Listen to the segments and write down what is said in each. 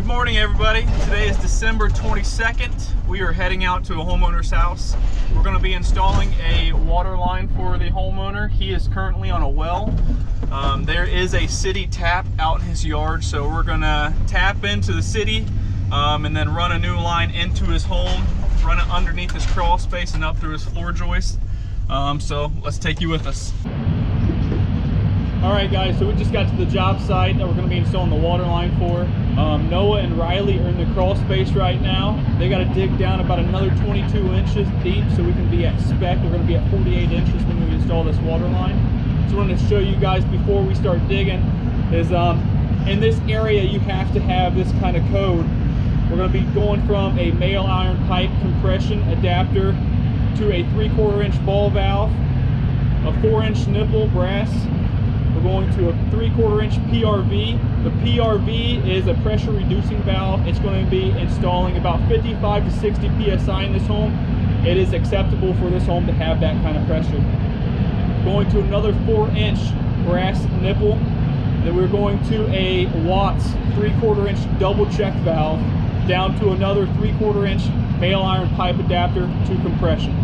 Good morning, everybody. Today is December 22nd. We are heading out to a homeowner's house. We're going to be installing a water line for the homeowner. He is currently on a well. There is a city tap out in his yard, so we're going to tap into the city and then run a new line into his home, run it underneath his crawl space and up through his floor joist. So let's take you with us. All right, guys, so we just got to the job site that we're going to be installing the water line for. Noah and Riley are in the crawl space right now. They got to dig down about another 22 inches deep so we can be at spec. We're going to be at 48 inches when we install this water line. So I wanted to show you guys before we start digging is in this area you have to have this kind of code. We're going to be going from a male iron pipe compression adapter to a 3/4 inch ball valve, a 4-inch nipple brass. We're going to a 3/4 inch PRV. The PRV is a pressure reducing valve. It's going to be installing about 55 to 60 PSI in this home. It is acceptable for this home to have that kind of pressure. Going to another 4-inch brass nipple. Then we're going to a Watts 3/4 inch double check valve down to another 3/4 inch male iron pipe adapter to compression.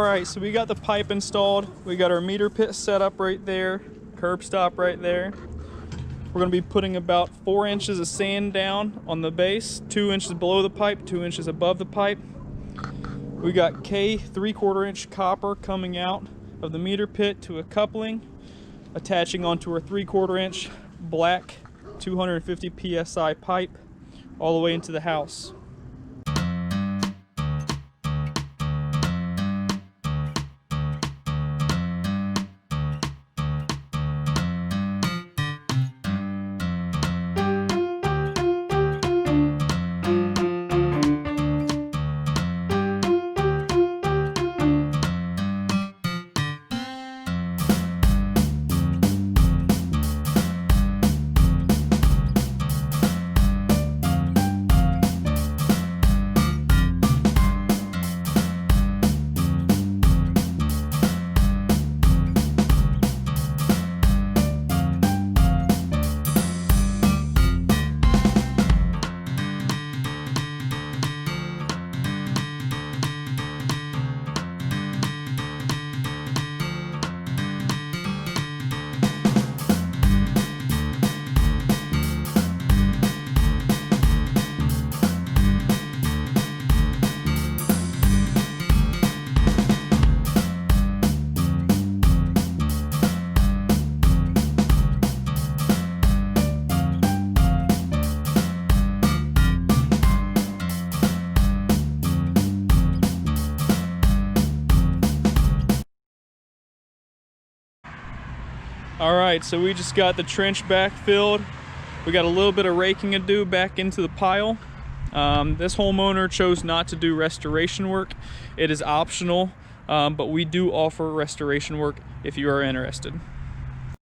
right, so we got the pipe installed. We got our meter pit set up right there, curb stop right there. We're going to be putting about 4 inches of sand down on the base, 2 inches below the pipe, 2 inches above the pipe. We got K 3/4 inch copper coming out of the meter pit to a coupling, attaching onto our 3/4 inch black 250 psi pipe all the way into the house. All right, so we just got the trench back filled. We got a little bit of raking to do back into the pile. This homeowner chose not to do restoration work. It is optional, but we do offer restoration work if you are interested.